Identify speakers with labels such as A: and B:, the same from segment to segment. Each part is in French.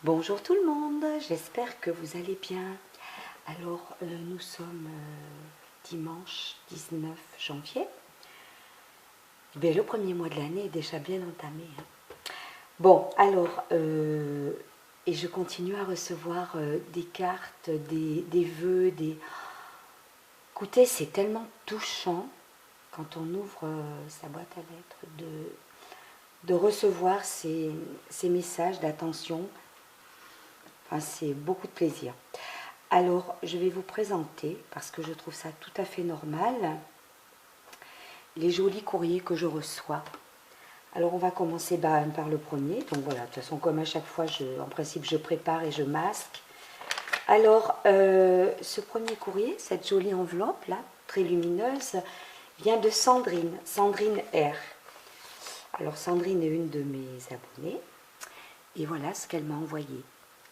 A: Bonjour tout le monde, j'espère que vous allez bien. Alors, nous sommes dimanche 19 janvier. Ben, le premier mois de l'année est déjà bien entamé. Bon, alors, et je continue à recevoir des cartes, des vœux, des... Écoutez, c'est tellement touchant quand on ouvre sa boîte à lettres de recevoir ces messages d'attention. Enfin, c'est beaucoup de plaisir. Alors, je vais vous présenter, parce que je trouve ça tout à fait normal, les jolis courriers que je reçois. Alors, on va commencer par le premier. Donc voilà, de toute façon, comme à chaque fois, en principe, je prépare et je masque. Alors, ce premier courrier, cette jolie enveloppe, là, très lumineuse, vient de Sandrine, Sandrine R. Alors, Sandrine est une de mes abonnées. Et voilà ce qu'elle m'a envoyé.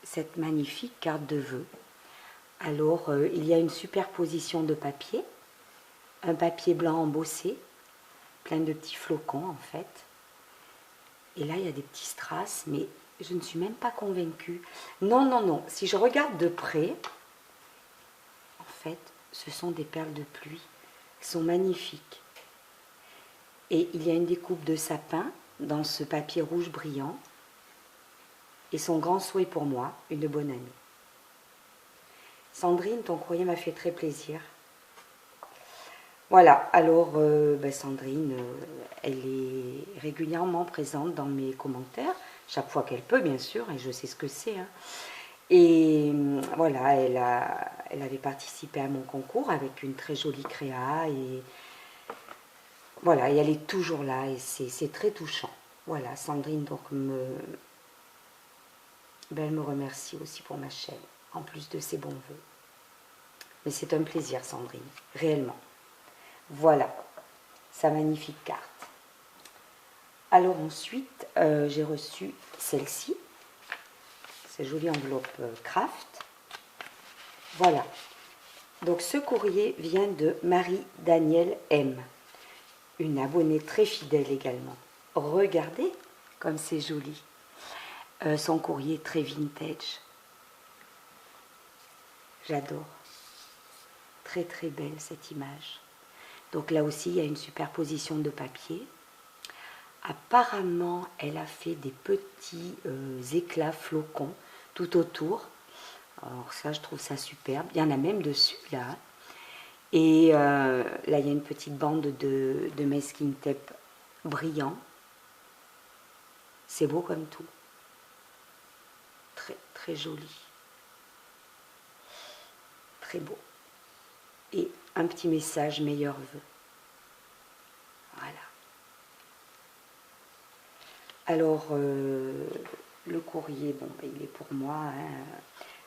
A: Cette magnifique carte de vœux. Alors, il y a une superposition de papier, un papier blanc embossé, plein de petits flocons en fait. Et là, il y a des petits strass, mais je ne suis même pas convaincue. Non, non, non, si je regarde de près, en fait, ce sont des perles de pluie. Elles sont magnifiques. Et il y a une découpe de sapin dans ce papier rouge brillant. Et son grand souhait pour moi, une bonne année. Sandrine, ton courrier m'a fait très plaisir. Voilà, alors Sandrine, elle est régulièrement présente dans mes commentaires, chaque fois qu'elle peut bien sûr, et je sais ce que c'est. Hein. Et voilà, elle avait participé à mon concours avec une très jolie créa, et voilà, et elle est toujours là, et c'est très touchant. Voilà, Sandrine donc elle me remercie aussi pour ma chaîne, en plus de ses bons voeux. Mais c'est un plaisir, Sandrine, réellement. Voilà, sa magnifique carte. Alors ensuite, j'ai reçu celle-ci, cette jolie enveloppe craft. Voilà. Donc ce courrier vient de Marie-Danielle M, une abonnée très fidèle également. Regardez comme c'est joli. Son courrier est très vintage. J'adore. Très très belle cette image. Donc là aussi, il y a une superposition de papier. Apparemment, elle a fait des petits éclats flocons tout autour. Alors ça, je trouve ça superbe. Il y en a même dessus, là. Et là, il y a une petite bande de masking tape brillant. C'est beau comme tout. Très, très joli. Très beau. Et un petit message, meilleurs vœux. Voilà. Alors, le courrier, bon, il est pour moi. Hein.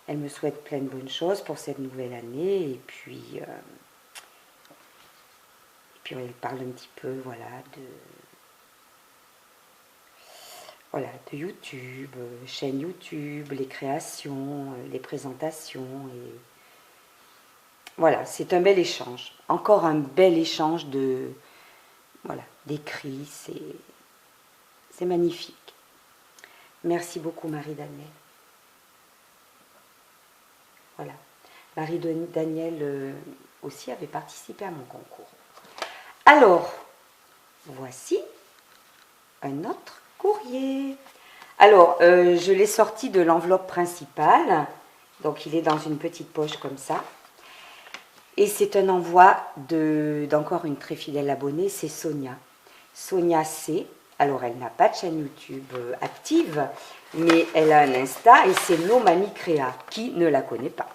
A: Elle me souhaite plein de bonnes choses pour cette nouvelle année. Et puis elle parle un petit peu, voilà, de YouTube, chaîne YouTube, les créations, les présentations. Et voilà, c'est un bel échange. Encore un bel échange d'écrits. C'est magnifique. Merci beaucoup, Marie-Danielle. Voilà. Marie-Danielle aussi avait participé à mon concours. Alors, voici un autre courrier. Alors, je l'ai sorti de l'enveloppe principale. Donc, il est dans une petite poche comme ça. Et c'est un envoi d'encore une très fidèle abonnée, c'est Sonia. Sonia C. Alors, elle n'a pas de chaîne YouTube active, mais elle a un Insta et c'est No Mamie Créa. Qui ne la connaît pas?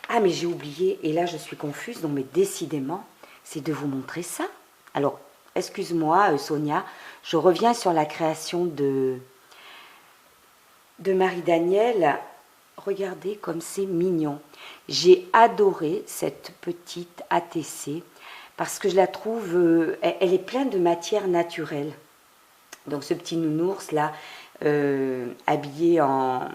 A: Ah, mais j'ai oublié, et là je suis confuse, donc mais décidément, c'est de vous montrer ça. Alors, excuse-moi Sonia, je reviens sur la création de Marie-Danielle. Regardez comme c'est mignon. J'ai adoré cette petite ATC parce que je la trouve, elle est pleine de matière naturelle. Donc ce petit nounours là, habillé en...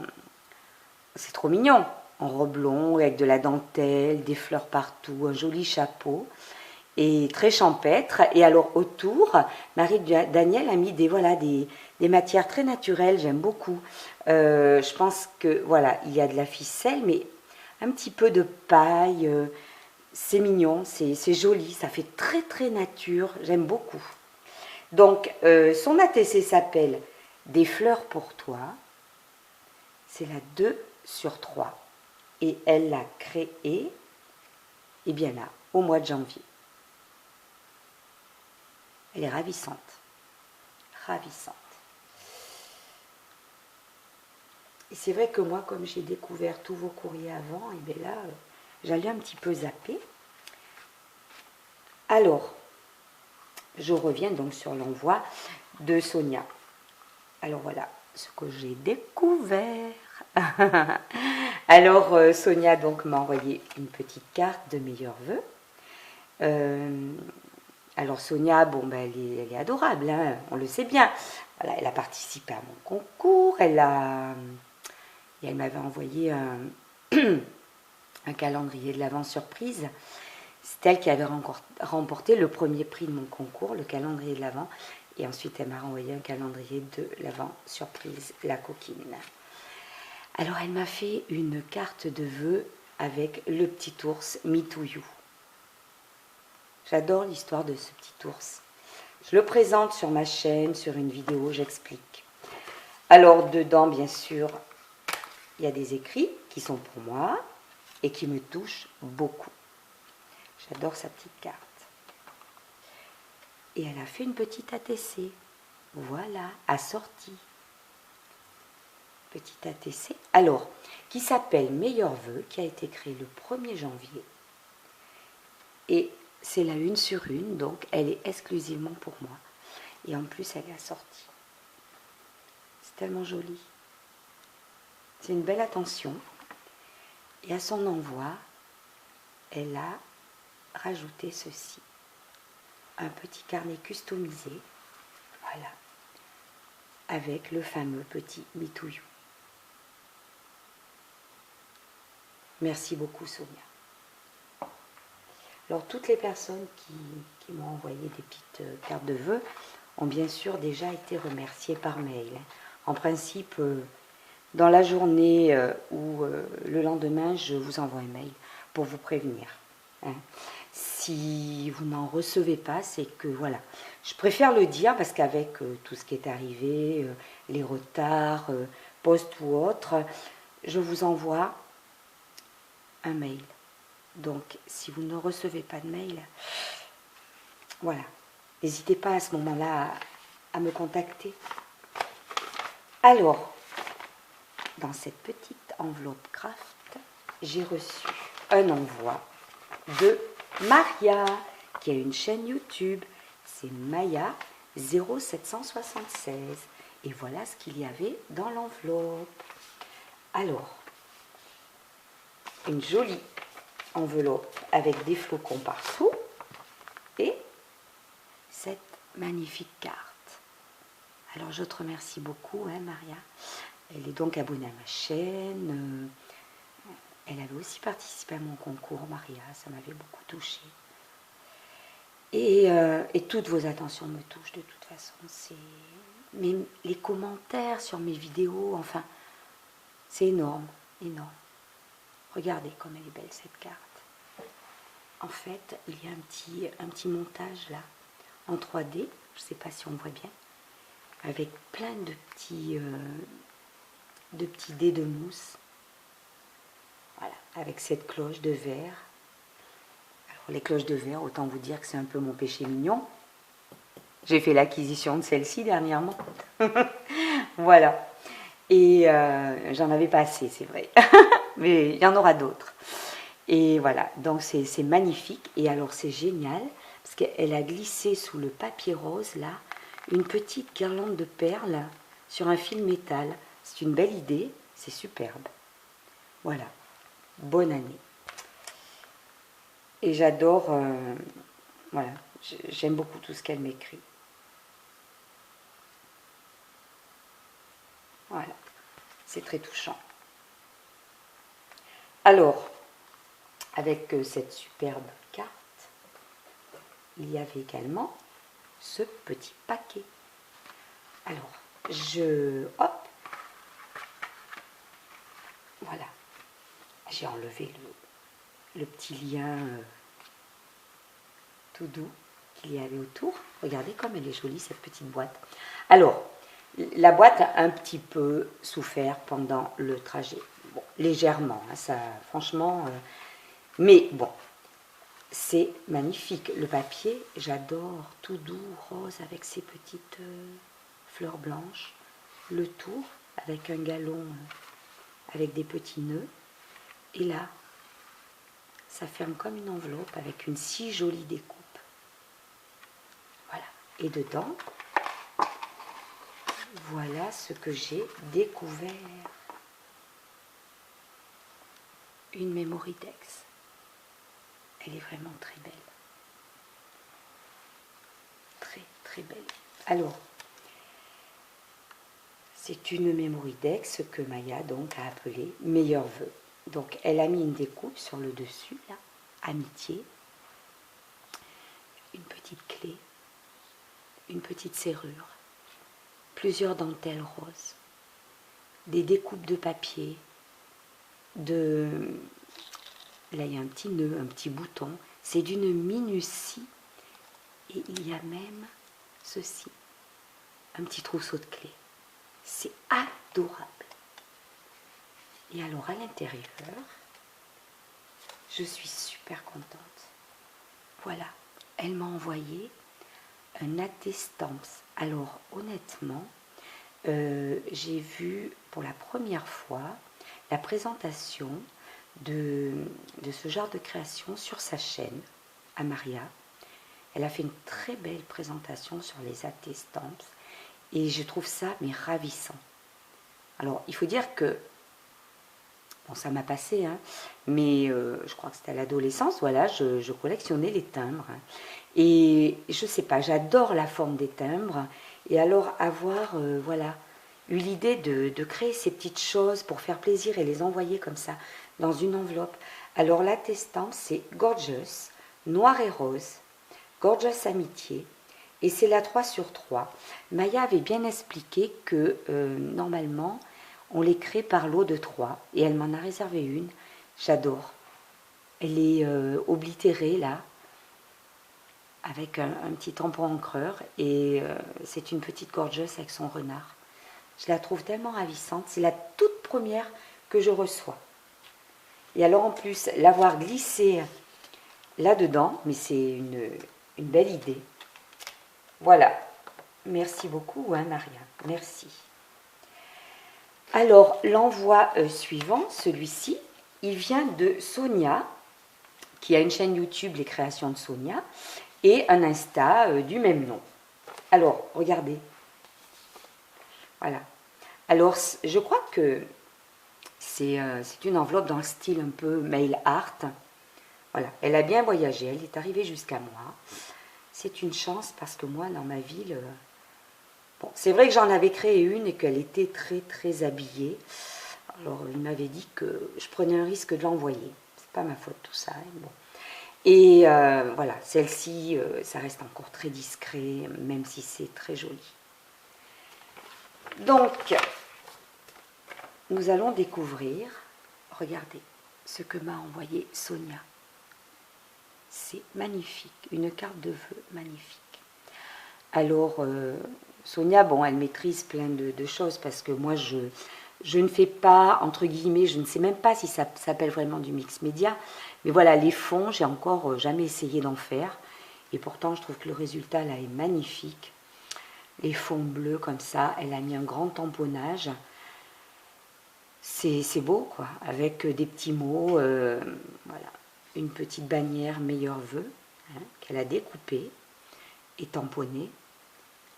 A: C'est trop mignon. En robe longue, avec de la dentelle, des fleurs partout, un joli chapeau. Et très champêtre. Et alors autour, Marie-Danielle a mis des des matières très naturelles, j'aime beaucoup. Je pense que, voilà, il y a de la ficelle, mais un petit peu de paille. C'est mignon, c'est joli, ça fait très très nature, j'aime beaucoup. Donc, son ATC s'appelle Des fleurs pour toi. C'est la 2/3. Et elle l'a créée, et bien là, au mois de janvier. Elle est ravissante. Ravissante. Et c'est vrai que moi, comme j'ai découvert tous vos courriers avant, et bien là, j'allais un petit peu zapper. Alors, je reviens donc sur l'envoi de Sonia. Alors voilà ce que j'ai découvert. Alors Sonia donc m'a envoyé une petite carte de meilleurs vœux. Alors Sonia, bon ben elle est adorable, hein, on le sait bien. Voilà, elle a participé à mon concours, elle m'avait envoyé un calendrier de l'Avent surprise. C'est elle qui avait remporté le premier prix de mon concours, le calendrier de l'Avent. Et ensuite, elle m'a renvoyé un calendrier de l'Avent surprise, la coquine. Alors, elle m'a fait une carte de vœux avec le petit ours Me to You. J'adore l'histoire de ce petit ours. Je le présente sur ma chaîne, sur une vidéo, j'explique. Alors, dedans, bien sûr, il y a des écrits qui sont pour moi et qui me touchent beaucoup. J'adore sa petite carte. Et elle a fait une petite ATC. Voilà, assortie. Petite ATC. Alors, qui s'appelle Meilleurs Vœux, qui a été créé le 1er janvier. Et c'est la 1/1, donc elle est exclusivement pour moi. Et en plus, elle est assortie. C'est tellement joli. C'est une belle attention. Et à son envoi, elle a rajouté ceci. Un petit carnet customisé. Voilà. Avec le fameux petit Me to You. Merci beaucoup Sonia. Alors toutes les personnes qui m'ont envoyé des petites cartes de vœux ont bien sûr déjà été remerciées par mail. En principe, dans la journée ou le lendemain, je vous envoie un mail pour vous prévenir. Hein. Si vous n'en recevez pas, c'est que voilà. Je préfère le dire parce qu'avec tout ce qui est arrivé, les retards, poste ou autre, je vous envoie un mail. Donc, si vous ne recevez pas de mail, voilà, n'hésitez pas à ce moment-là à me contacter. Alors, dans cette petite enveloppe craft, j'ai reçu un envoi de Maria, qui a une chaîne YouTube. C'est Maya 0776. Et voilà ce qu'il y avait dans l'enveloppe. Alors, une jolie enveloppe avec des flocons partout et cette magnifique carte. Alors je te remercie beaucoup, hein, Maria. Elle est donc abonnée à ma chaîne. Elle avait aussi participé à mon concours, Maria. Ça m'avait beaucoup touchée. Et toutes vos attentions me touchent de toute façon. Mais les commentaires sur mes vidéos, enfin, c'est énorme, énorme. Regardez comme elle est belle cette carte. En fait, il y a un petit montage là, en 3D, je ne sais pas si on voit bien, avec plein de petits dés de mousse. Voilà, avec cette cloche de verre. Alors les cloches de verre, autant vous dire que c'est un peu mon péché mignon. J'ai fait l'acquisition de celle-ci dernièrement. Voilà. Et j'en avais pas assez, c'est vrai. Mais il y en aura d'autres. Et voilà, donc c'est magnifique. Et alors c'est génial, parce qu'elle a glissé sous le papier rose, là, une petite guirlande de perles sur un fil métal. C'est une belle idée, c'est superbe. Voilà, bonne année. Et j'adore, voilà, j'aime beaucoup tout ce qu'elle m'écrit. Voilà, c'est très touchant. Alors, avec cette superbe carte, il y avait également ce petit paquet. Alors, hop, voilà, j'ai enlevé le petit lien tout doux qu'il y avait autour. Regardez comme elle est jolie cette petite boîte. Alors, la boîte a un petit peu souffert pendant le trajet. Bon, légèrement, hein, ça, franchement. Mais bon, c'est magnifique. Le papier, j'adore. Tout doux, rose, avec ces petites fleurs blanches. Le tour, avec un galon, avec des petits nœuds. Et là, ça ferme comme une enveloppe avec une si jolie découpe. Voilà. Et dedans, voilà ce que j'ai découvert. Une Memory-Dex. Elle est vraiment très belle. Très, très belle. Alors, c'est une Memory-Dex que Maya donc a appelée Meilleurs vœux. Donc, elle a mis une découpe sur le dessus, là, amitié, une petite clé, une petite serrure, plusieurs dentelles roses, des découpes de papier, là il y a un petit nœud, un petit bouton, c'est d'une minutie, et il y a même ceci, un petit trousseau de clés. C'est adorable. Et alors à l'intérieur, je suis super contente. Voilà, elle m'a envoyé un attestamps. Alors honnêtement, j'ai vu pour la première fois la présentation de ce genre de création sur sa chaîne, à Maria. Elle a fait une très belle présentation sur les attestamps et je trouve ça mais ravissant. Alors il faut dire que, bon ça m'a passé, hein, mais je crois que c'était à l'adolescence, voilà, je collectionnais les timbres. Et je sais pas, j'adore la forme des timbres. Et alors avoir, voilà, eu l'idée de créer ces petites choses pour faire plaisir et les envoyer comme ça dans une enveloppe. Alors l'attestant c'est Gorgeous, noir et rose, Gorgeous Amitié, et c'est la 3/3. Maya avait bien expliqué que normalement on les crée par lot de 3 et elle m'en a réservé une. J'adore. Elle est oblitérée là, avec un petit tampon encreur, et c'est une petite Gorgeous avec son renard. Je la trouve tellement ravissante. C'est la toute première que je reçois. Et alors en plus, l'avoir glissée là-dedans, mais c'est une belle idée. Voilà. Merci beaucoup, hein, Maria. Merci. Alors, l'envoi suivant, celui-ci, il vient de Sonia, qui a une chaîne YouTube, Les Créations de Sonia, et un Insta du même nom. Alors, regardez. Voilà. Alors, je crois que c'est une enveloppe dans le style un peu mail art. Voilà, elle a bien voyagé, elle est arrivée jusqu'à moi. C'est une chance parce que moi, dans ma ville, bon, c'est vrai que j'en avais créé une et qu'elle était très très habillée. Alors, il m'avait dit que je prenais un risque de l'envoyer. C'est pas ma faute tout ça, hein, bon. Et voilà, celle-ci, ça reste encore très discret, même si c'est très joli. Donc, nous allons découvrir, regardez, ce que m'a envoyé Sonia. C'est magnifique, une carte de vœux magnifique. Alors, Sonia, bon, elle maîtrise plein de choses parce que moi, je ne fais pas, entre guillemets, je ne sais même pas si ça s'appelle vraiment du mix média, mais voilà, les fonds, j'ai encore jamais essayé d'en faire, et pourtant, je trouve que le résultat, là, est magnifique. Les fonds bleus, comme ça, elle a mis un grand tamponnage. C'est beau, quoi, avec des petits mots, voilà, une petite bannière meilleurs vœux, hein, qu'elle a découpée et tamponnée,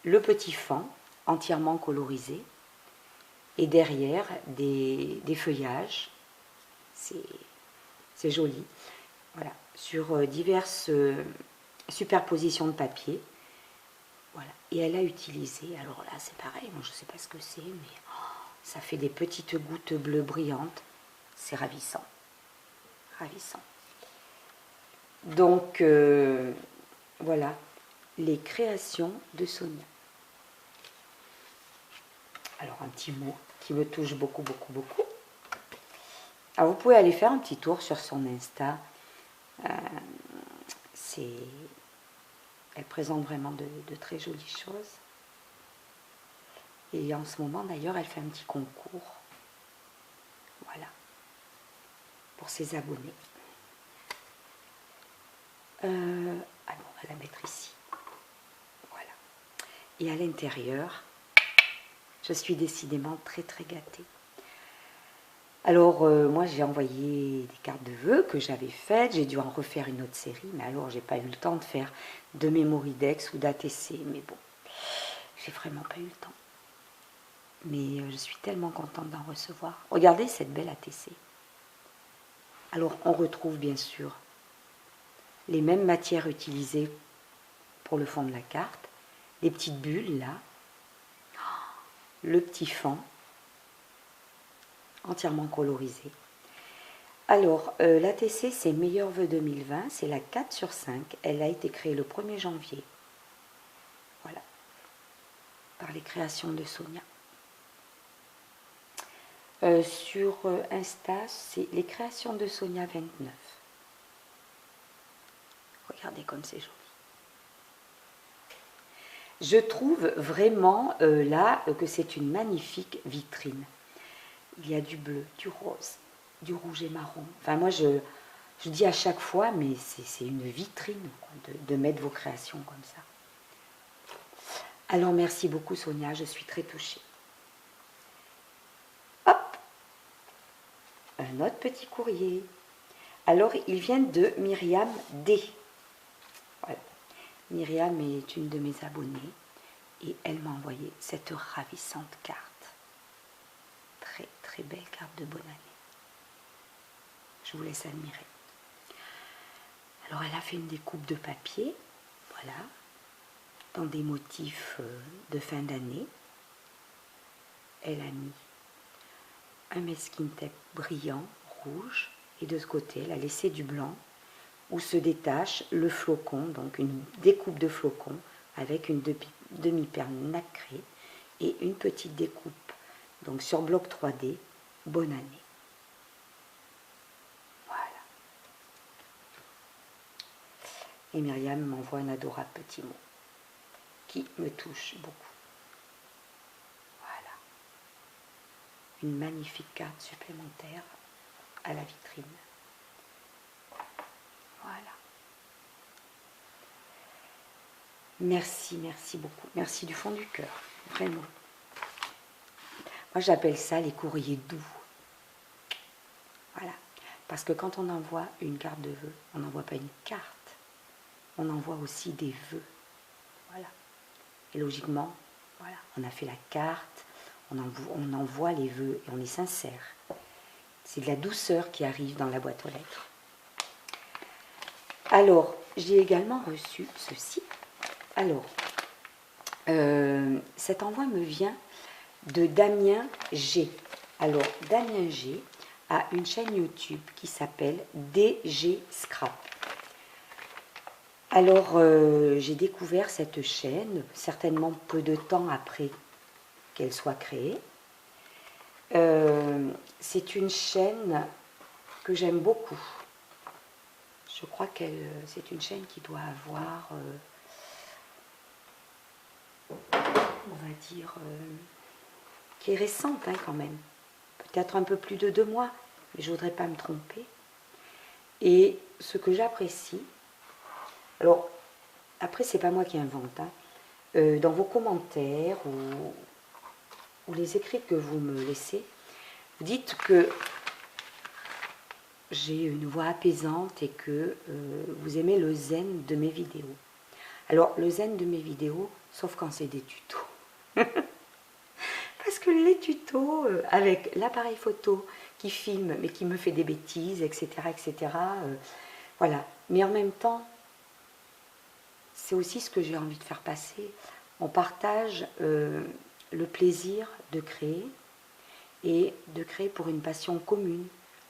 A: le petit fond entièrement colorisé, et derrière des feuillages, c'est joli, voilà, sur diverses superpositions de papier, voilà, et elle a utilisé, alors là c'est pareil, moi je ne sais pas ce que c'est, mais ça fait des petites gouttes bleues brillantes, c'est ravissant, ravissant. Donc voilà, les créations de Sonia. Alors un petit mot qui me touche beaucoup, beaucoup, beaucoup. Alors vous pouvez aller faire un petit tour sur son Insta. Elle présente vraiment de très jolies choses. Et en ce moment d'ailleurs, elle fait un petit concours. Voilà. Pour ses abonnés. Alors, on va la mettre ici. Voilà. Et à l'intérieur, je suis décidément très très gâtée. Alors, moi j'ai envoyé des cartes de vœux que j'avais faites. J'ai dû en refaire une autre série. Mais alors, j'ai pas eu le temps de faire de Mémoridex ou d'ATC. Mais bon, j'ai vraiment pas eu le temps. Mais je suis tellement contente d'en recevoir. Regardez cette belle ATC. Alors, on retrouve bien sûr les mêmes matières utilisées pour le fond de la carte. Les petites bulles là. Le petit fond. Entièrement colorisé. Alors, l'ATC, c'est Meilleurs Vœux 2020. C'est la 4 sur 5. Elle a été créée le 1er janvier. Voilà. Par les créations de Sonia. Sur Insta, c'est les créations de Sonia 29. Regardez comme c'est joli. Je trouve vraiment là que c'est une magnifique vitrine. Il y a du bleu, du rose, du rouge et marron. Enfin moi je dis à chaque fois, mais c'est une vitrine quoi, de mettre vos créations comme ça. Alors merci beaucoup Sonia, je suis très touchée. Un autre petit courrier. Alors, il vient de Myriam D. Voilà. Myriam est une de mes abonnées et elle m'a envoyé cette ravissante carte. Très, très belle carte de bonne année. Je vous laisse admirer. Alors, elle a fait une découpe de papier, voilà, dans des motifs de fin d'année. Elle a mis un masking tape brillant, rouge, et de ce côté, elle a laissé du blanc, où se détache le flocon, donc une découpe de flocon, avec une demi-perle nacrée, et une petite découpe, donc sur bloc 3D, bonne année. Voilà. Et Myriam m'envoie un adorable petit mot, qui me touche beaucoup. Une magnifique carte supplémentaire à la vitrine. Voilà. Merci, merci beaucoup. Merci du fond du cœur, vraiment. Moi, j'appelle ça les courriers doux. Voilà. Parce que quand on envoie une carte de vœux, on n'envoie pas une carte. On envoie aussi des vœux. Voilà. Et logiquement, voilà, on a fait la carte. On envoie les vœux et on est sincère. C'est de la douceur qui arrive dans la boîte aux lettres. Alors, j'ai également reçu ceci. Alors, cet envoi me vient de Damien G. Alors, Damien G a une chaîne YouTube qui s'appelle DG Scrap. Alors, j'ai découvert cette chaîne, certainement peu de temps après qu'elle soit créée. C'est une chaîne que j'aime beaucoup. Je crois que c'est une chaîne qui doit avoir, on va dire, qui est récente hein, quand même. Peut-être un peu plus de 2 mois, mais je ne voudrais pas me tromper. Et ce que j'apprécie, alors après c'est pas moi qui invente, hein, dans vos commentaires ou les écrits que vous me laissez, vous dites que j'ai une voix apaisante et que vous aimez le zen de mes vidéos. Alors, le zen de mes vidéos, sauf quand c'est des tutos. Parce que les tutos, avec l'appareil photo qui filme, mais qui me fait des bêtises, etc., voilà. Mais en même temps, c'est aussi ce que j'ai envie de faire passer. On partage le plaisir de créer et de créer pour une passion commune,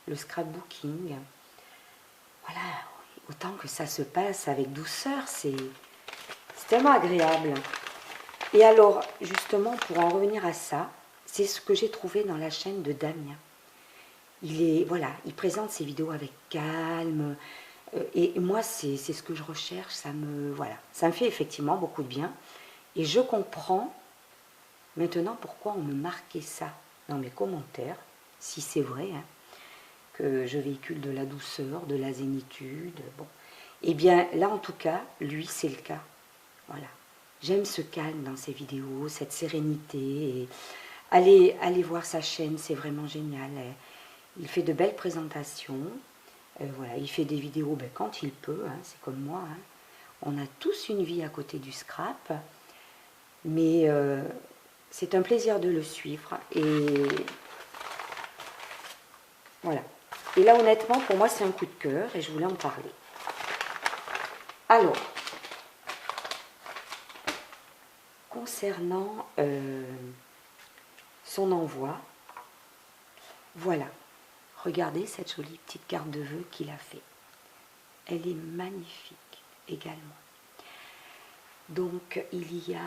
A: le scrapbooking. Voilà, autant que ça se passe avec douceur, c'est tellement agréable. Et alors, justement, pour en revenir à ça, c'est ce que j'ai trouvé dans la chaîne de Damien. Voilà, il présente ses vidéos avec calme, et moi c'est ce que je recherche, voilà, ça me fait effectivement beaucoup de bien, et je comprends maintenant pourquoi on me marquait ça dans mes commentaires, si c'est vrai, hein, que je véhicule de la douceur, de la zénitude, bon. Eh bien là en tout cas, lui c'est le cas, voilà. J'aime ce calme dans ses vidéos, cette sérénité, et allez voir sa chaîne, c'est vraiment génial. Il fait de belles présentations, voilà, il fait des vidéos quand il peut, hein, c'est comme moi, hein. On a tous une vie à côté du scrap, mais c'est un plaisir de le suivre, et voilà. Et là honnêtement pour moi c'est un coup de cœur et je voulais en parler. Alors, concernant son envoi, voilà, regardez cette jolie petite carte de vœux qu'il a fait. Elle est magnifique également. Donc il y a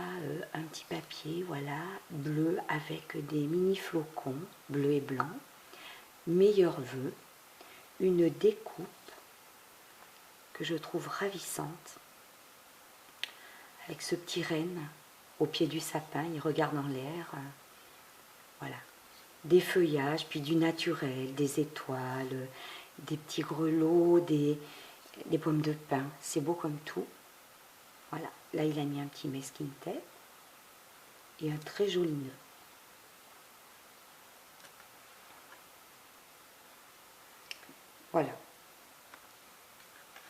A: un petit papier, voilà, bleu avec des mini flocons, bleu et blanc, meilleurs vœux, une découpe que je trouve ravissante, avec ce petit renne au pied du sapin, il regarde en l'air, voilà, des feuillages, puis du naturel, des étoiles, des petits grelots, des pommes de pin, c'est beau comme tout. Voilà, là il a mis un petit mesquin tape et un très joli nœud. Voilà.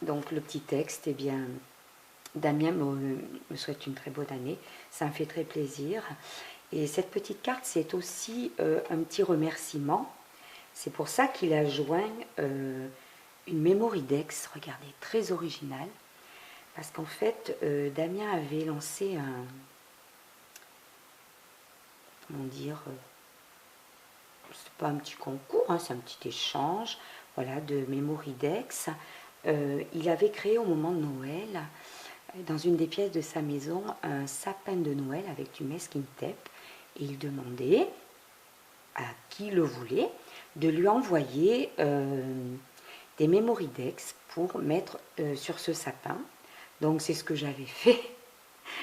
A: Donc le petit texte, eh bien, Damien me souhaite une très bonne année, ça me fait très plaisir. Et cette petite carte, c'est aussi un petit remerciement. C'est pour ça qu'il a joint une Mémoridex, regardez, très originale. Parce qu'en fait, Damien avait lancé comment dire, c'est pas un petit concours, hein, c'est un petit échange, voilà, de Mémoridex. Il avait créé au moment de Noël, dans une des pièces de sa maison, un sapin de Noël avec du masking tape. Et il demandait à qui le voulait de lui envoyer des Mémoridex pour mettre sur ce sapin. Donc c'est ce que j'avais fait.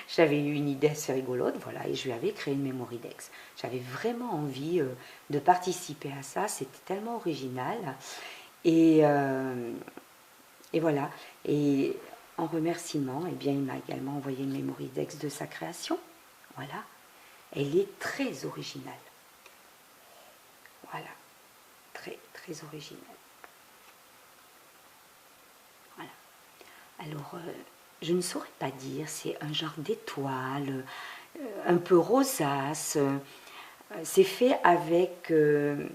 A: J'avais eu une idée assez rigolote, voilà, et je lui avais créé une Mémoridex. J'avais vraiment envie de participer à ça, c'était tellement original. Et voilà. Et en remerciement, eh bien, il m'a également envoyé une Mémoridex de sa création. Voilà. Elle est très originale. Voilà. Très, très originale. Voilà. Alors, je ne saurais pas dire, c'est un genre d'étoile, un peu rosace. C'est fait avec un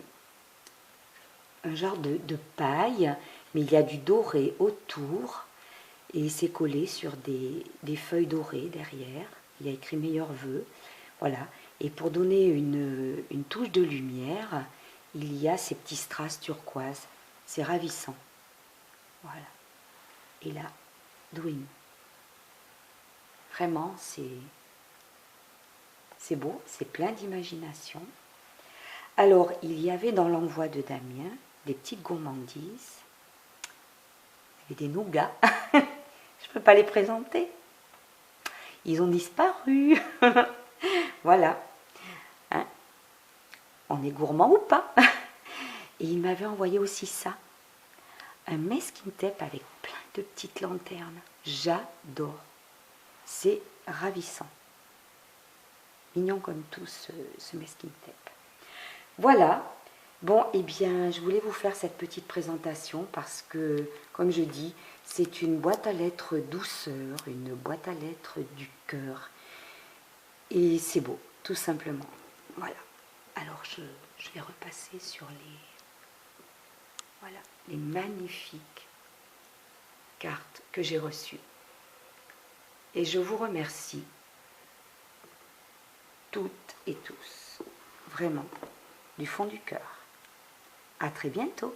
A: genre de paille, mais il y a du doré autour. Et c'est collé sur des feuilles dorées derrière. Il y a écrit meilleurs vœux. Voilà. Et pour donner une touche de lumière, il y a ces petits strass turquoise. C'est ravissant. Voilà. Et là, Douine. Vraiment, c'est beau, c'est plein d'imagination. Alors, il y avait dans l'envoi de Damien des petites gourmandises. Il y avait des nougats. Je ne peux pas les présenter. Ils ont disparu. Voilà. Hein, on est gourmand ou pas. Et il m'avait envoyé aussi ça. Un masking tape avec plein de petites lanternes. J'adore. C'est ravissant. Mignon comme tout ce masking tape. Voilà. Bon, eh bien, je voulais vous faire cette petite présentation parce que, comme je dis, c'est une boîte à lettres douceur, une boîte à lettres du cœur. Et c'est beau, tout simplement. Voilà. Alors, je vais repasser sur les magnifiques cartes que j'ai reçues. Et je vous remercie toutes et tous, vraiment, du fond du cœur. À très bientôt.